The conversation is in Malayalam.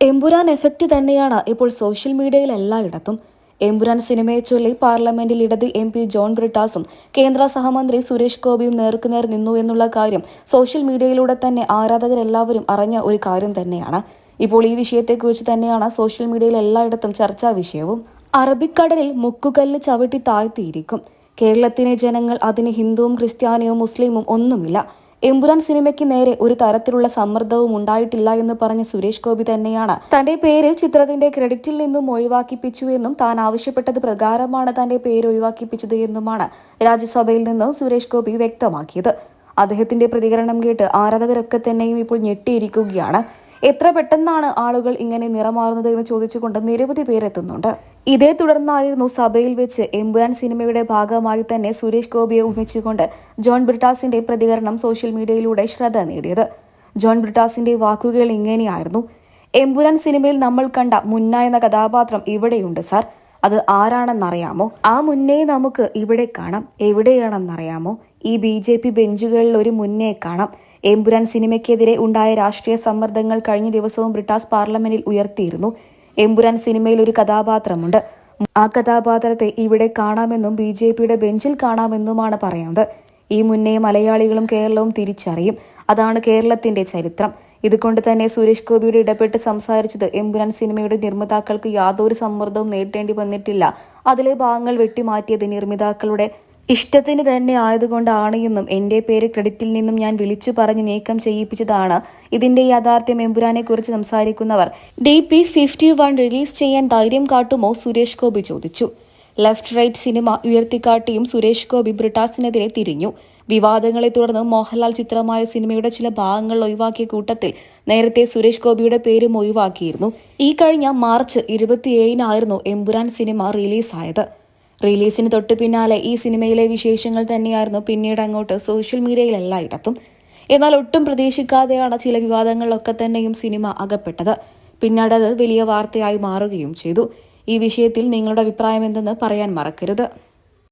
എമ്പുരാൻ എഫക്റ്റ് തന്നെയാണ് ഇപ്പോൾ സോഷ്യൽ മീഡിയയിൽ എല്ലായിടത്തും. എമ്പുരാൻ സിനിമയെ ചൊല്ലി പാർലമെന്റിൽ ഇടത് MP ജോൺ ബ്രിട്ടാസും കേന്ദ്ര സഹമന്ത്രി സുരേഷ് ഗോപിയും നേർക്കുനേർ നിന്നു എന്നുള്ള കാര്യം സോഷ്യൽ മീഡിയയിലൂടെ തന്നെ ആരാധകരെല്ലാവരും അറിഞ്ഞ ഒരു കാര്യം തന്നെയാണ്. ഇപ്പോൾ ഈ വിഷയത്തെക്കുറിച്ച് തന്നെയാണ് സോഷ്യൽ മീഡിയയിൽ എല്ലായിടത്തും ചർച്ചാ വിഷയവും. അറബിക്കടലിൽ മുക്കുകല്ല് ചവിട്ടി താഴ്ത്തിയിരിക്കും. കേരളത്തിലെ ജനങ്ങൾ അതിന് ഹിന്ദുവും ക്രിസ്ത്യാനിയും മുസ്ലിമും ഒന്നുമില്ല. എമ്പുരാൻ സിനിമയ്ക്ക് നേരെ ഒരു തരത്തിലുള്ള സമ്മർദ്ദവും ഉണ്ടായിട്ടില്ല എന്ന് പറഞ്ഞ സുരേഷ് ഗോപി തന്നെയാണ് തന്റെ പേര് ചിത്രത്തിന്റെ ക്രെഡിറ്റിൽ നിന്നും ഒഴിവാക്കിപ്പിച്ചു എന്നും താൻ ആവശ്യപ്പെട്ടത് പ്രകാരമാണ് തന്റെ പേര് ഒഴിവാക്കിപ്പിച്ചത് എന്നുമാണ് രാജ്യസഭയിൽ നിന്ന് സുരേഷ് ഗോപി വ്യക്തമാക്കിയത്. അദ്ദേഹത്തിന്റെ പ്രതികരണം കേട്ട് ആരാധകരൊക്കെ തന്നെയും ഇപ്പോൾ ഞെട്ടിയിരിക്കുകയാണ്. എത്ര പെട്ടെന്നാണ് ആളുകൾ ഇങ്ങനെ നിറമാറുന്നത് എന്ന് ചോദിച്ചുകൊണ്ട് നിരവധി പേരെത്തുന്നുണ്ട്. ഇതേ തുടർന്നായിരുന്നു സഭയിൽ വെച്ച് എമ്പുരാൻ സിനിമയുടെ ഭാഗമായി തന്നെ സുരേഷ് ഗോപിയെ ഉപമിച്ചുകൊണ്ട് ജോൺ ബ്രിട്ടാസിന്റെ പ്രതികരണം സോഷ്യൽ മീഡിയയിലൂടെ ശ്രദ്ധ നേടിയത്. ജോൺ ബ്രിട്ടാസിന്റെ വാക്കുകൾ ഇങ്ങനെയായിരുന്നു: എമ്പുരാൻ സിനിമയിൽ നമ്മൾ കണ്ട മുന്ന എന്ന കഥാപാത്രം ഇവിടെയുണ്ട് സാർ. അത് ആരാണെന്നറിയാമോ? ആ മുന്നേ നമുക്ക് ഇവിടെ കാണാം. എവിടെയാണെന്നറിയാമോ? ഈ BJP ബെഞ്ചുകളിൽ ഒരു മുന്നേ കാണാം. എമ്പുരാൻ സിനിമയ്ക്കെതിരെ ഉണ്ടായ രാഷ്ട്രീയ സമ്മർദ്ദങ്ങൾ കഴിഞ്ഞ ദിവസവും ബ്രിട്ടാസ് പാർലമെന്റിൽ ഉയർത്തിയിരുന്നു. എമ്പുരാൻ സിനിമയിൽ ഒരു കഥാപാത്രമുണ്ട്. ആ കഥാപാത്രത്തെ ഇവിടെ കാണാമെന്നും BJPയുടെ ബെഞ്ചിൽ കാണാമെന്നുമാണ് പറയുന്നത്. ഈ മുന്നേ മലയാളികളും കേരളവും തിരിച്ചറിയും. അതാണ് കേരളത്തിന്റെ ചരിത്രം. ഇതുകൊണ്ട് തന്നെ സുരേഷ് ഗോപിയുടെ ഇടപെട്ട് സംസാരിച്ചത് എമ്പുരാൻ സിനിമയുടെ നിർമ്മാതാക്കൾക്ക് യാതൊരു സമ്മർദ്ദവും നേരിടേണ്ടി വന്നിട്ടില്ല. അതിലെ ഭാഗങ്ങൾ വെട്ടിമാറ്റിയത് നിർമ്മാതാക്കളുടെ ഇഷ്ടത്തിന് തന്നെ ആയതുകൊണ്ടാണ് എന്നും എന്റെ പേര് ക്രെഡിറ്റിൽ നിന്നും ഞാൻ വിളിച്ചു പറഞ്ഞ് നീക്കം ചെയ്യിപ്പിച്ചതാണ് ഇതിന്റെ യാഥാർത്ഥ്യം. എമ്പുരാനെ കുറിച്ച് സംസാരിക്കുന്നവർ DP51 റിലീസ് ചെയ്യാൻ ധൈര്യം കാട്ടുമോ? സുരേഷ് ഗോപി ചോദിച്ചു. ലെഫ്റ്റ് റൈറ്റ് സിനിമ ഉയർത്തിക്കാട്ടിയും സുരേഷ് ഗോപി ബ്രിട്ടാസിനെതിരെ തിരിഞ്ഞു. വിവാദങ്ങളെ തുടർന്ന് മോഹൻലാൽ ചിത്രമായ സിനിമയുടെ ചില ഭാഗങ്ങൾ ഒഴിവാക്കിയ കൂട്ടത്തിൽ നേരത്തെ സുരേഷ് ഗോപിയുടെ പേരും ഒഴിവാക്കിയിരുന്നു. ഈ കഴിഞ്ഞ മാർച്ച് 27-നായിരുന്നു എമ്പുരാൻ സിനിമ റിലീസായത്. റിലീസിന് തൊട്ടു പിന്നാലെ ഈ സിനിമയിലെ വിശേഷങ്ങൾ തന്നെയായിരുന്നു പിന്നീട് അങ്ങോട്ട് സോഷ്യൽ മീഡിയയിൽ എല്ലായിടത്തും. എന്നാൽ ഒട്ടും പ്രതീക്ഷിക്കാതെയാണ് ചില വിവാദങ്ങളിലൊക്കെ തന്നെയും സിനിമ അകപ്പെട്ടത്. പിന്നീട് അത് വലിയ വാർത്തയായി മാറുകയും ചെയ്തു. ഈ വിഷയത്തിൽ നിങ്ങളുടെ അഭിപ്രായം എന്തെന്ന് പറയാൻ മറക്കരുത്.